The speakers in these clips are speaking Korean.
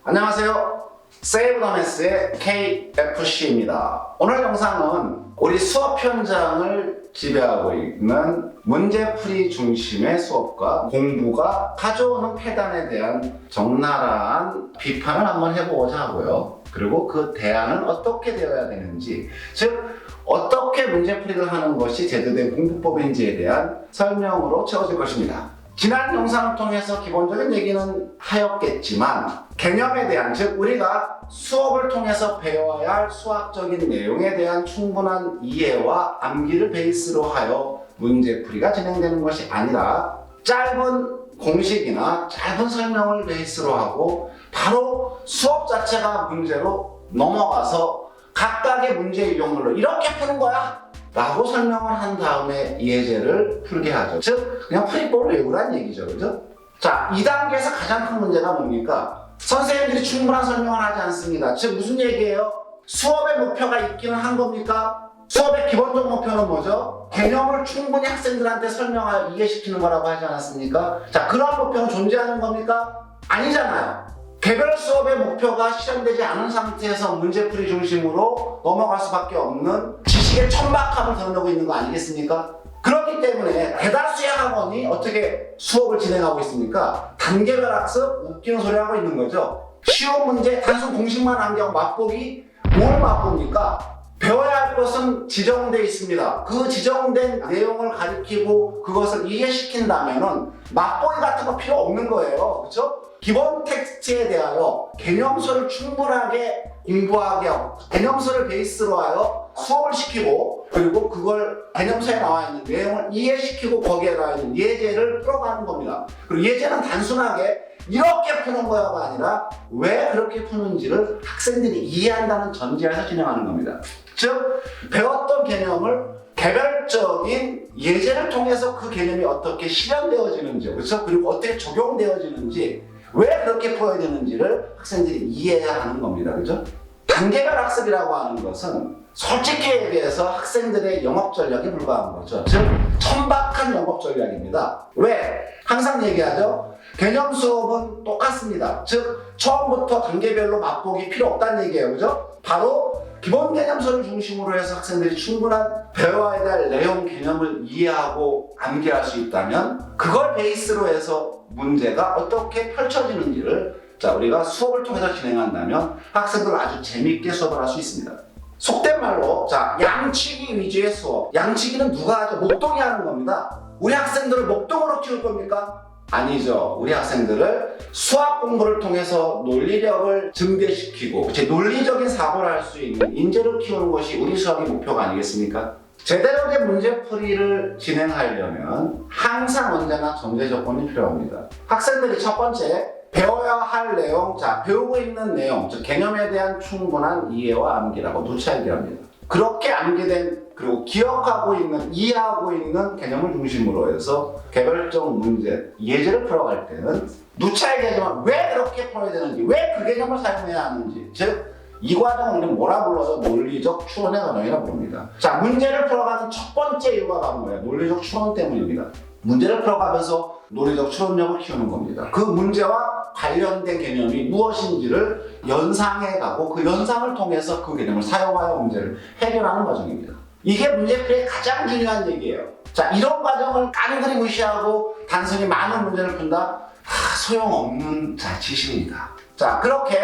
안녕하세요. 세이브 더 매스의 KFC입니다. 오늘 영상은 우리 수업 현장을 지배하고 있는 문제풀이 중심의 수업과 공부가 가져오는 폐단에 대한 적나라한 비판을 한번 해보고자 하고요. 그리고 그 대안은 어떻게 되어야 되는지, 즉 어떻게 문제풀이를 하는 것이 제대로 공부법인지에 대한 설명으로 채워질 것입니다. 지난 영상을 통해서 기본적인 얘기는 하였겠지만 개념에 대한, 즉 우리가 수업을 통해서 배워야 할 수학적인 내용에 대한 충분한 이해와 암기를 베이스로 하여 문제풀이가 진행되는 것이 아니라 짧은 공식이나 짧은 설명을 베이스로 하고 바로 수업 자체가 문제로 넘어가서 각각의 문제 유형물로 이렇게 푸는 거야 라고 설명을 한 다음에 예제를 풀게 하죠. 즉 그냥 풀이법을 외우란 얘기죠. 그죠? 자, 2단계에서 가장 큰 문제가 뭡니까? 선생님들이 충분한 설명을 하지 않습니다. 즉 무슨 얘기예요? 수업의 목표가 있기는 한 겁니까? 수업의 기본적 목표는 뭐죠? 개념을 충분히 학생들한테 설명하여 이해시키는 거라고 하지 않았습니까? 자, 그런 목표는 존재하는 겁니까? 아니잖아요. 개별 수업의 목표가 실현되지 않은 상태에서 문제풀이 중심으로 넘어갈 수밖에 없는 지식의 천박함을 드러내고 있는 거 아니겠습니까? 그렇기 때문에 대다수의 학원이 어떻게 수업을 진행하고 있습니까? 단계별 학습, 웃기는 소리 하고 있는 거죠. 쉬운 문제, 단순 공식만 암기하고 맛보기, 뭘 맛봅니까? 배워야 할 것은 지정되어 있습니다. 그 지정된 내용을 가리키고 그것을 이해시킨다면은 맛보기 같은 거 필요 없는 거예요. 그렇죠? 기본 텍스트에 대하여 개념서를 충분하게 공부하게 하고 개념서를 베이스로 하여 수업을 시키고 그리고 그걸 개념서에 나와 있는 내용을 이해시키고 거기에 나와 있는 예제를 풀어가는 겁니다. 그리고 예제는 단순하게 이렇게 푸는 거야가 아니라 왜 그렇게 푸는지를 학생들이 이해한다는 전제하에서 진행하는 겁니다. 즉 배웠던 개념을 개별적인 예제를 통해서 그 개념이 어떻게 실현되어지는지, 그렇죠? 그리고 어떻게 적용되어지는지, 왜 그렇게 풀어야 되는지를 학생들이 이해해야 하는 겁니다. 그죠? 단계별 학습이라고 하는 것은 솔직히 얘기해서 학생들의 영업 전략에 불과한 거죠. 즉, 천박한 영업 전략입니다. 왜? 항상 얘기하죠. 개념 수업은 똑같습니다. 즉, 처음부터 단계별로 맛보기 필요 없다는 얘기예요. 그죠? 바로 기본 개념서를 중심으로 해서 학생들이 충분한 배워야 될 내용 개념을 이해하고 암기할 수 있다면 그걸 베이스로 해서 문제가 어떻게 펼쳐지는지를 우리가 수업을 통해서 진행한다면 학생들 아주 재미있게 수업을 할 수 있습니다. 속된 말로 양치기 위주의 수업. 양치기는 누가 하죠? 목동이 하는 겁니다. 우리 학생들을 목동으로 키울 겁니까? 아니죠. 우리 학생들을 수학 공부를 통해서 논리력을 증대시키고 논리적인 사고를 할 수 있는 인재를 키우는 것이 우리 수학의 목표가 아니겠습니까? 제대로 된 문제풀이를 진행하려면 항상 언제나 전제 조건이 필요합니다. 학생들이 첫 번째 배워야 할 내용, 배우고 있는 내용, 즉 개념에 대한 충분한 이해와 암기라고 두 차례 합니다. 그렇게 암기된 그리고 기억하고 있는, 이해하고 있는 개념을 중심으로 해서 개별적 문제, 예제를 풀어갈 때는 누차 얘기하지만 왜 그렇게 풀어야 되는지, 왜 그 개념을 사용해야 하는지, 즉 이 과정을 우리는 뭐라 불러서 논리적 추론의 과정이라고 부릅니다. 문제를 풀어가는 첫 번째 이유가 바로 뭐예요? 논리적 추론 때문입니다. 문제를 풀어가면서 논리적 추론력을 키우는 겁니다. 그 문제와 관련된 개념이 무엇인지를 연상해가고 그 연상을 통해서 그 개념을 사용하여 문제를 해결하는 과정입니다. 이게 문제풀이의 가장 중요한 얘기예요. 이런 과정을 깡그리 무시하고 단순히 많은 문제를 푼다? 소용없는 지식입니다. 그렇게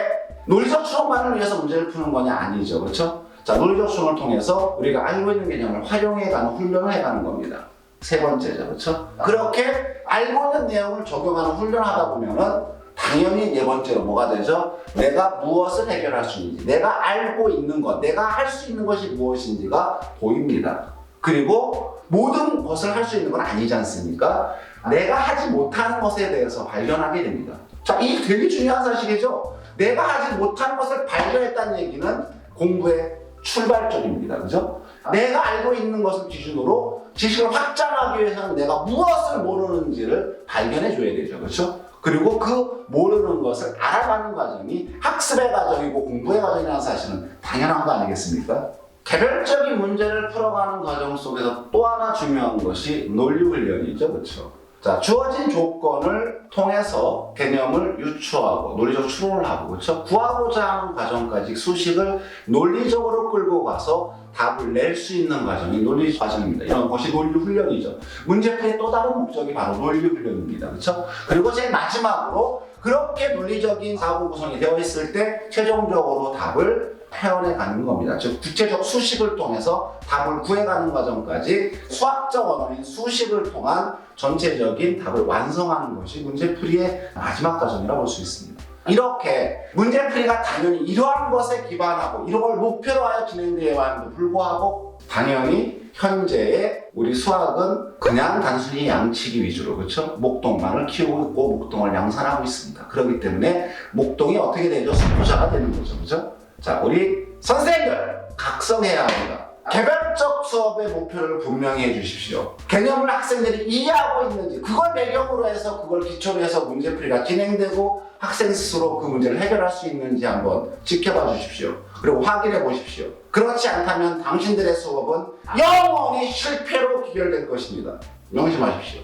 논리적 추론만을 위해서 문제를 푸는 거냐? 아니죠. 그렇죠? 논리적 추론을 통해서 우리가 알고 있는 개념을 활용해가는 훈련을 해가는 겁니다. 세 번째죠. 그렇죠? 그렇게 알고 있는 내용을 적용하는 훈련을 하다 보면은 당연히 네 번째로 뭐가 되죠? 내가 무엇을 해결할 수 있는지, 내가 알고 있는 것, 내가 할 수 있는 것이 무엇인지가 보입니다. 그리고 모든 것을 할 수 있는 건 아니지 않습니까? 내가 하지 못하는 것에 대해서 발견하게 됩니다. 이게 되게 중요한 사실이죠? 내가 하지 못하는 것을 발견했다는 얘기는 공부의 출발점입니다. 그죠? 내가 알고 있는 것을 기준으로 지식을 확장하기 위해서는 내가 무엇을 모르는지를 발견해 줘야 되죠. 그렇죠? 그리고 그 모르는 것을 알아가는 과정이 학습의 과정이고 공부의 과정이라는 사실은 당연한 거 아니겠습니까? 개별적인 문제를 풀어가는 과정 속에서 또 하나 중요한 것이 논리 훈련이죠. 그렇죠? 자, 주어진 조건을 통해서 개념을 유추하고 논리적 추론을 하고, 그렇죠? 구하고자 하는 과정까지 수식을 논리적으로 끌고 가서 답을 낼 수 있는 과정이 논리 과정입니다. 이런 것이 논리 훈련이죠. 문제풀이의 또 다른 목적이 바로 논리 훈련입니다. 그렇죠? 그리고 제일 마지막으로 그렇게 논리적인 사고 구성이 되어 있을 때 최종적으로 답을 표현해 가는 겁니다. 즉 구체적 수식을 통해서 답을 구해가는 과정까지 수학적 언어인 수식을 통한 전체적인 답을 완성하는 것이 문제풀이의 마지막 과정이라고 볼 수 있습니다. 이렇게 문제풀이가 당연히 이러한 것에 기반하고 이런 걸 목표로 하여 진행되어야 하는데 불구하고 당연히 현재의 우리 수학은 그냥 단순히 양치기 위주로, 그렇죠? 목동만을 키우고 있고 목동을 양산하고 있습니다. 그렇기 때문에 목동이 어떻게 되죠? 수포자가 되는 거죠, 그렇죠? 자, 우리 선생님들 각성해야 합니다. 개별적 수업의 목표를 분명히 해주십시오. 개념을 학생들이 이해하고 있는지, 그걸 배경으로 해서 그걸 기초로 해서 문제풀이가 진행되고 학생 스스로 그 문제를 해결할 수 있는지 한번 지켜봐 주십시오. 그리고 확인해 보십시오. 그렇지 않다면 당신들의 수업은 영원히 실패로 귀결될 것입니다. 명심하십시오.